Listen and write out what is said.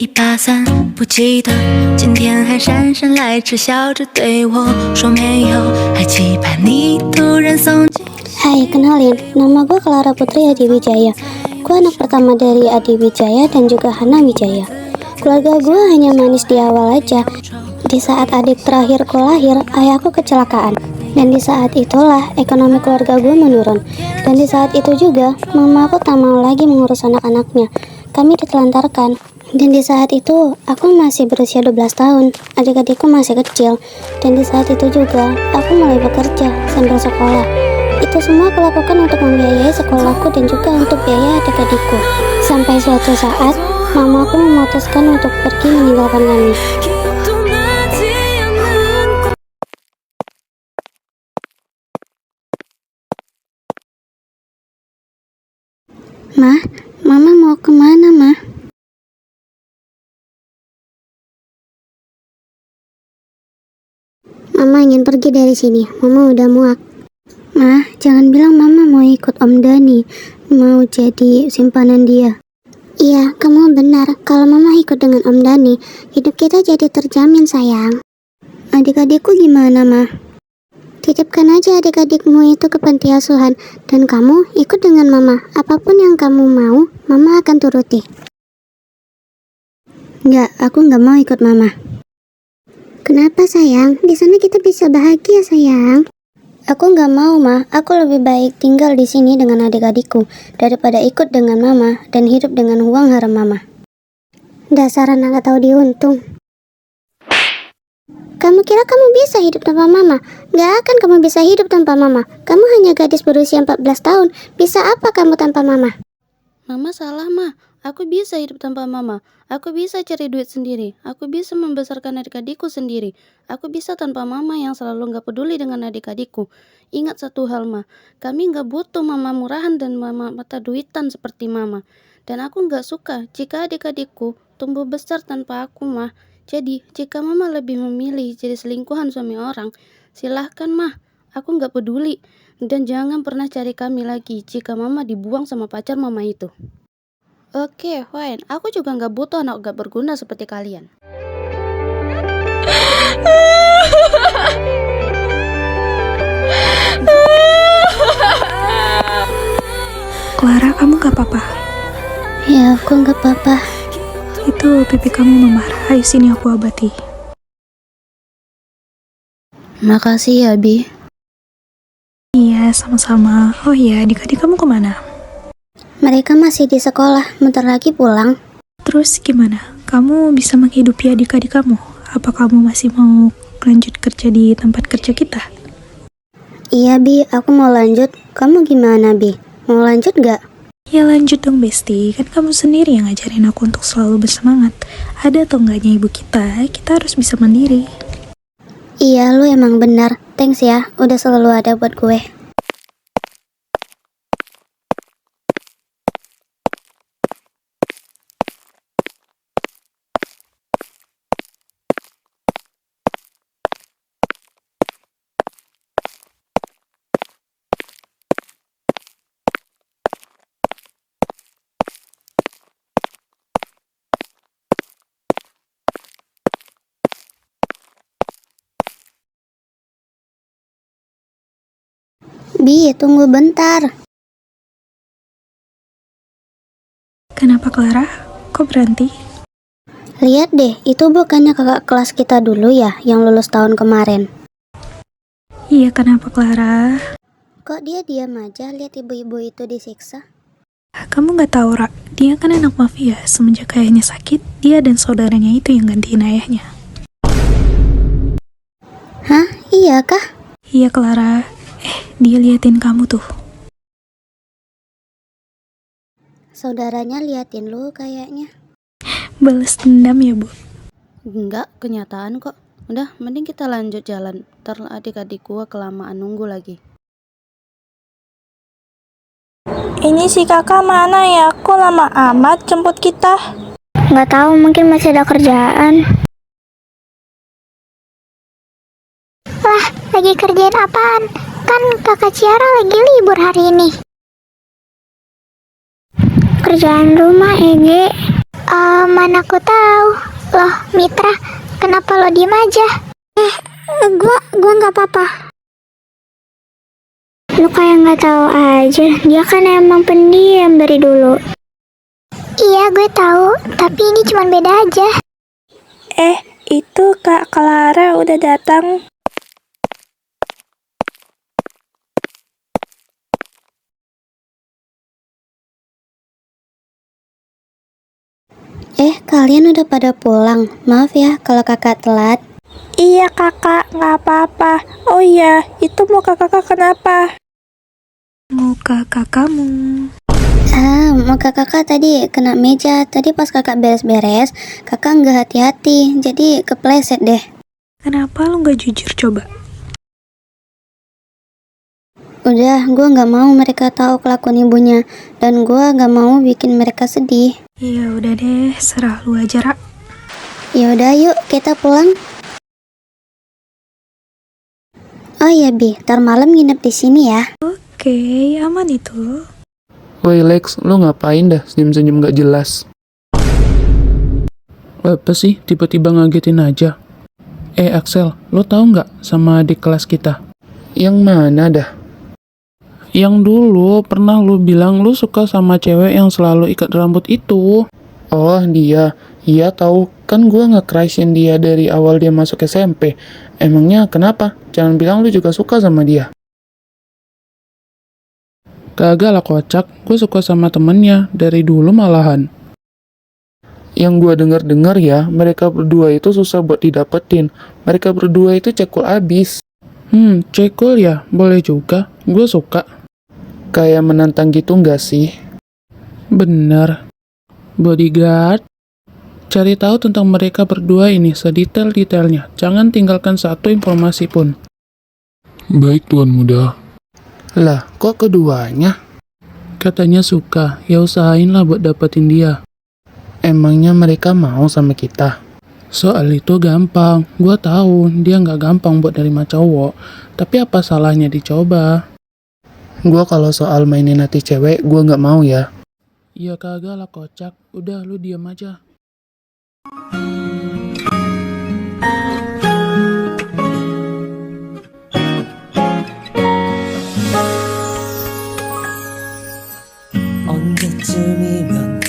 一把伞，不记得今天还姗姗来迟，笑着对我说没有，还期盼你突然送进。Hai, kenalin, nama gue Clara Putri Adi Wijaya. Gue anak pertama dari Adi Wijaya dan juga Hana Wijaya. Keluarga gue hanya manis di awal aja. Di saat adik terakhirku lahir, ayahku kecelakaan. Dan di saat itulah ekonomi keluarga gue menurun. Dan di saat itu juga, mamaku tak mau lagi mengurus anak-anaknya. Kami ditelantarkan. Dan di saat itu, aku masih berusia 12 tahun. Adik-adikku masih kecil. Dan di saat itu juga, aku mulai bekerja sambil sekolah. Itu semua aku lakukan untuk membiayai sekolahku dan juga untuk biaya adik-adikku. Sampai suatu saat, mamaku memutuskan untuk pergi meninggalkan kami. Mama mau kemana, Ma? Mama ingin pergi dari sini. Mama udah muak. Ma, jangan bilang Mama mau ikut Om Dani, mau jadi simpanan dia. Iya, kamu benar. Kalau Mama ikut dengan Om Dani, hidup kita jadi terjamin, sayang. Adik-adikku gimana, Ma? Titipkan aja adik-adikmu itu ke panti asuhan, dan kamu ikut dengan Mama. Apapun yang kamu mau, Mama akan turuti. Enggak, aku nggak mau ikut Mama. Kenapa, sayang? Di sana kita bisa bahagia, sayang. Aku nggak mau, Ma. Aku lebih baik tinggal di sini dengan adik-adikku daripada ikut dengan Mama dan hidup dengan uang haram Mama. Dasar anak nggak tahu diuntung. Kamu kira kamu bisa hidup tanpa Mama? Nggak akan kamu bisa hidup tanpa Mama. Kamu hanya gadis berusia 14 tahun. Bisa apa kamu tanpa Mama? Mama salah, Ma. Aku bisa hidup tanpa Mama. Aku bisa cari duit sendiri. Aku bisa membesarkan adik-adikku sendiri. Aku bisa tanpa Mama yang selalu nggak peduli dengan adik-adikku. Ingat satu hal, Ma. Kami nggak butuh Mama murahan dan Mama mata duitan seperti Mama. Dan aku nggak suka jika adik-adikku tumbuh besar tanpa aku, Ma. Jadi, jika Mama lebih memilih jadi selingkuhan suami orang, silahkan, Ma. Aku nggak peduli. Dan jangan pernah cari kami lagi jika Mama dibuang sama pacar Mama itu. Oke, fine. Aku juga nggak butuh anak nggak berguna seperti kalian. Clara, kamu gak apa-apa? Ya, aku nggak apa-apa. Itu pipi kamu memarah. Ayo sini aku obati. Makasih ya, Bi. Iya, sama-sama. Oh iya, adik-adik kamu kemana? Mereka masih di sekolah, bentar lagi pulang. Terus gimana? Kamu bisa menghidupi adik-adik kamu? Apa kamu masih mau lanjut kerja di tempat kerja kita? Iya, Bi, aku mau lanjut. Kamu gimana, Bi? Mau lanjut gak? Ya lanjut dong, Besti. Kan kamu sendiri yang ngajarin aku untuk selalu bersemangat. Ada atau enggaknya ibu kita harus bisa mandiri. Iya, lu emang benar. Thanks ya, udah selalu ada buat gue. Bi, tunggu bentar. Kenapa, Clara? Kok berhenti? Lihat deh, itu bukannya kakak kelas kita dulu ya, yang lulus tahun kemarin. Iya, kenapa, Clara? Kok dia diam aja lihat ibu-ibu itu disiksa? Kamu gak tahu, Ra? Dia kan anak mafia. Semenjak ayahnya sakit, dia dan saudaranya itu yang gantiin ayahnya. Hah? Iya kah? Iya, Clara. Dia liatin kamu tuh. Saudaranya liatin lu kayaknya. Balas dendam ya, Bu? Enggak, kenyataan kok. Udah, mending kita lanjut jalan. Ntar adik-adik gua kelamaan nunggu lagi. Ini si kakak mana ya? Kok lama amat jemput kita? Nggak tahu, mungkin masih ada kerjaan. Lah, lagi kerjain apaan? Kan kakak Ciara lagi libur hari ini. Kerjaan rumah, Ege. Mana aku tahu. Loh, Mitra, kenapa lo diem aja? Gua nggak apa-apa. Lu kayak nggak tahu aja. Dia kan emang pendiam dari dulu. Iya, gue tahu. Tapi ini cuma beda aja. Itu Kak Clara udah datang. Kalian udah pada pulang. Maaf ya kalau kakak telat. Iya kakak, nggak apa-apa. Oh iya, itu muka kakak kenapa? Muka kakakmu. Muka kakak tadi kena meja. Tadi pas kakak beres-beres, kakak nggak hati-hati. Jadi kepleset deh. Kenapa lu nggak jujur coba? Udah, gue nggak mau mereka tahu kelakuan ibunya. Dan gue nggak mau bikin mereka sedih. Ya udah deh, serah lu aja, Ra. Ya udah, yuk kita pulang. Oh iya Bi, ntar malam nginep di sini ya. Oke, aman itu. Woi Lex, lo ngapain dah senyum-senyum gak jelas? Apa sih tiba-tiba ngagetin aja? Axel, lo tahu nggak sama adik kelas kita? Yang mana dah? Yang dulu pernah lo bilang lo suka sama cewek yang selalu ikat rambut itu. Oh dia, iya tahu kan gue nge-crushin dia dari awal dia masuk SMP. Emangnya kenapa? Jangan bilang lo juga suka sama dia. Kagak lah kocak, gue suka sama temennya dari dulu malahan. Yang gue denger ya, mereka berdua itu susah buat didapetin. Mereka berdua itu cekul abis. Cekul ya, boleh juga. Gue suka. Kayak menantang gitu nggak sih? Bener. Bodyguard, cari tahu tentang mereka berdua ini sedetail-detailnya. Jangan tinggalkan satu informasi pun. Baik Tuan Muda. Lah, kok keduanya? Katanya suka, ya usahain lah buat dapetin dia. Emangnya mereka mau sama kita? Soal itu gampang, gua tahu dia nggak gampang buat nerima cowok. Tapi apa salahnya dicoba? Gua kalau soal mainin hati cewek, gua nggak mau ya. Iya kagak lah kocak, udah lu diam aja. 언제쯤이면